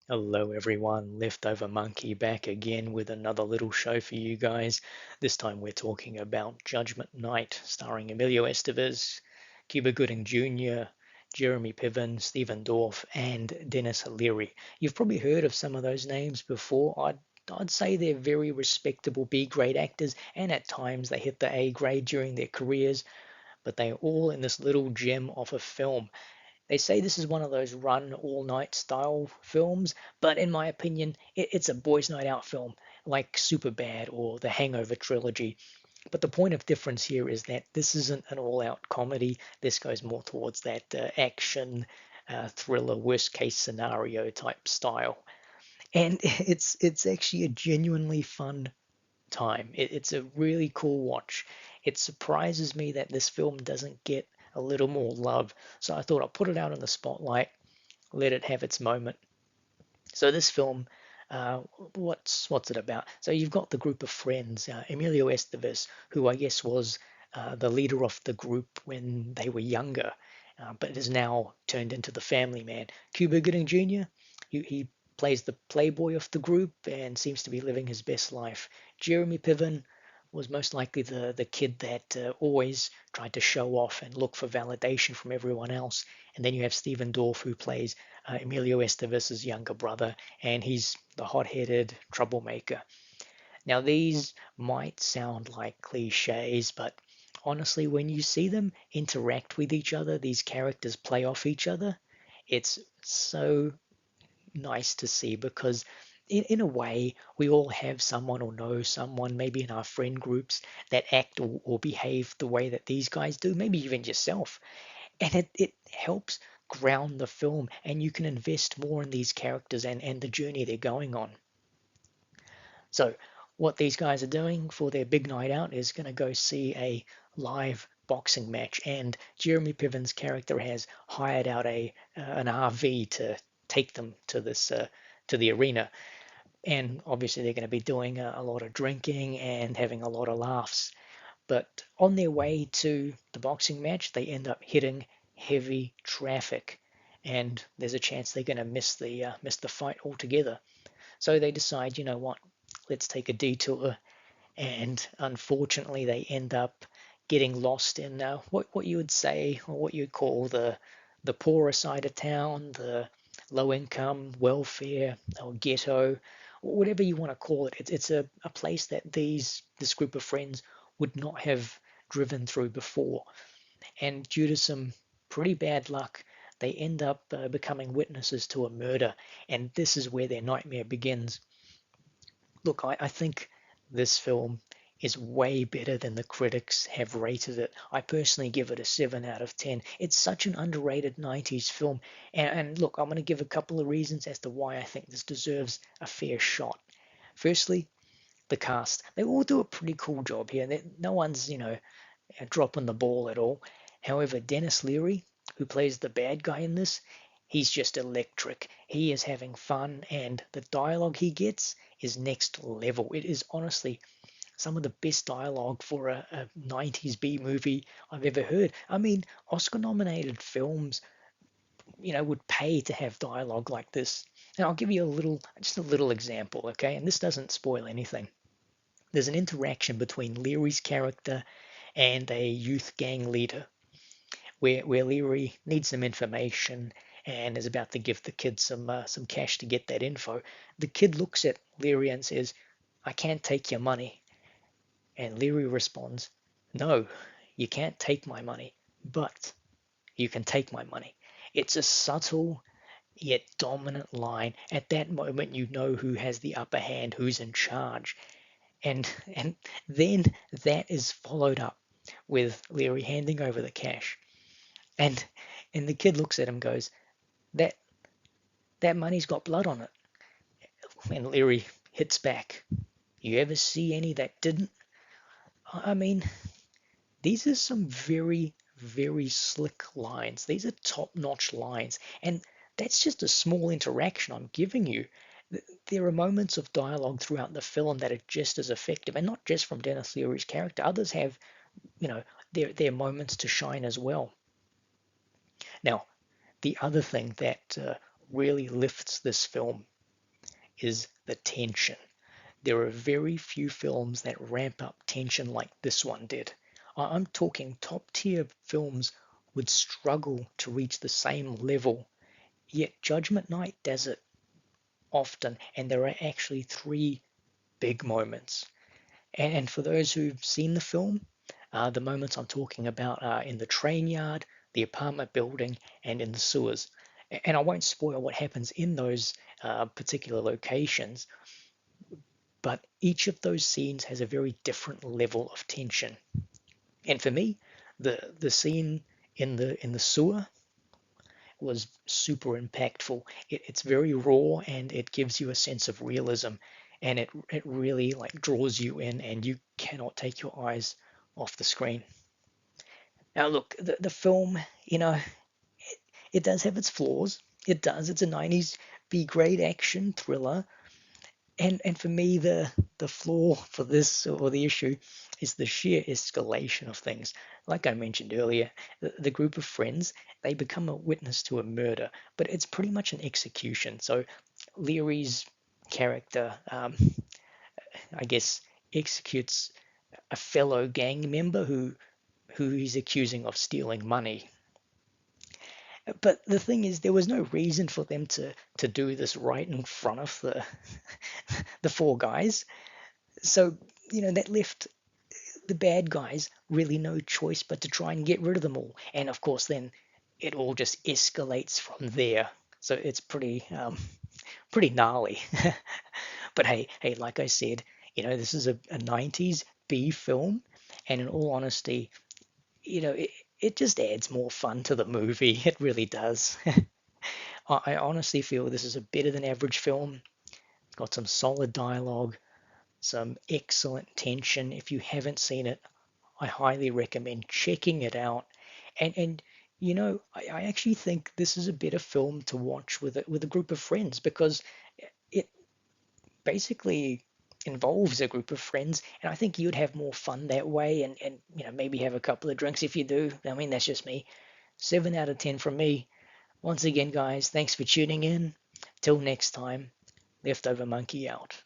Hello everyone, Leftover Monkey back again with another little show for you guys. This time we're talking about Judgment Night, starring Emilio Estevez, Cuba Gooding Jr., Jeremy Piven, Stephen Dorff, and Dennis Leary. You've probably heard of some of those names before. I'd say they're very respectable B-grade actors, and at times they hit the A grade during their careers, but they're all in this little gem of a film. They say this is one of those run all night style films, but in my opinion, it's a boys' night out film like Superbad or the Hangover trilogy. But the point of difference here is that this isn't an all out comedy. This goes more towards that action, thriller, worst case scenario type style. And it's actually a genuinely fun time. It's a really cool watch. It surprises me that this film doesn't get a little more love. So I thought I'd put it out in the spotlight, let it have its moment. So this film, uh, what's it about? So you've got the group of friends, Emilio Estevez, who I guess was the leader of the group when they were younger, but is now turned into the family man. Cuba Gooding Jr. He plays the playboy of the group and seems to be living his best life. Jeremy Piven was most likely the kid that always tried to show off and look for validation from everyone else. And then you have Stephen Dorff, who plays Emilio Estevez's younger brother, and he's the hot-headed troublemaker. Now, these might sound like cliches, but honestly, when you see them interact with each other, these characters play off each other, it's so nice to see because in a way we all have someone or know someone maybe in our friend groups that act or behave the way that these guys do, maybe even yourself, and it helps ground the film and you can invest more in these characters and the journey they're going on. So what these guys are doing for their big night out is going to go see a live boxing match, and Jeremy Piven's character has hired out a an RV to take them to the arena, and obviously they're going to be doing a lot of drinking and having a lot of laughs. But on their way to the boxing match, they end up hitting heavy traffic, and there's a chance they're going to miss the fight altogether. So they decide, you know what, let's take a detour, and unfortunately they end up getting lost in what you would say or what you'd call the poorer side of town, the low income welfare or ghetto, whatever you want to call it. It's a place that this group of friends would not have driven through before, and due to some pretty bad luck, they end up becoming witnesses to a murder, and this is where their nightmare begins. Look, I think this film is way better than the critics have rated it. I personally give it a 7 out of 10. It's such an underrated 90s film. And look, I'm going to give a couple of reasons as to why I think this deserves a fair shot. Firstly, the cast. They all do a pretty cool job here. No one's, dropping the ball at all. However, Dennis Leary, who plays the bad guy in this, he's just electric. He is having fun, and the dialogue he gets is next level. It is honestly some of the best dialogue for a 90s B movie I've ever heard. I mean, Oscar nominated films, would pay to have dialogue like this. And I'll give you just a little example, okay? And this doesn't spoil anything. There's an interaction between Leary's character and a youth gang leader where Leary needs some information and is about to give the kid some cash to get that info. The kid looks at Leary and says, "I can't take your money." And Leary responds, "No, you can't take my money, but you can take my money." It's a subtle yet dominant line. At that moment, you know who has the upper hand, who's in charge. And then that is followed up with Leary handing over the cash. And and the kid looks at him and goes, That that money's got blood on it. And Leary hits back. You ever see any that didn't? I mean, these are some very, very slick lines. These are top-notch lines. And that's just a small interaction I'm giving you. There are moments of dialogue throughout the film that are just as effective, and not just from Dennis Leary's character. Others have, their moments to shine as well. Now, the other thing that really lifts this film is the tension. There are very few films that ramp up tension like this one did. I'm talking top tier films would struggle to reach the same level, yet Judgment Night does it often, and there are actually three big moments. And for those who've seen the film, the moments I'm talking about are in the train yard, the apartment building, and in the sewers. And I won't spoil what happens in those particular locations, but each of those scenes has a very different level of tension. And for me, the scene in the sewer was super impactful. It's very raw and it gives you a sense of realism, and it really like draws you in, and you cannot take your eyes off the screen. Now, look, the film, it does have its flaws. It does. It's a 90s B grade action thriller, and for me the flaw for this, or the issue, is the sheer escalation of things. Like I mentioned earlier, the group of friends, they become a witness to a murder, but it's pretty much an execution. So Leary's character, I guess, executes a fellow gang member who he's accusing of stealing money. But the thing is, there was no reason for them to do this right in front of the four guys. So, that left the bad guys really no choice but to try and get rid of them all. And of course, then it all just escalates from there. So it's pretty gnarly. But hey, like I said, this is a 90s B film, and in all honesty, it just adds more fun to the movie. It really does. I honestly feel this is a better than average film. It's got some solid dialogue, some excellent tension. If you haven't seen it, I highly recommend checking it out. And I actually think this is a better film to watch with a group of friends, because it basically involves a group of friends, and I think you'd have more fun that way, and maybe have a couple of drinks if you do. I mean, that's just me. 7 out of 10 from me. Once again, guys, thanks for tuning in. Till next time, Leftover Monkey out.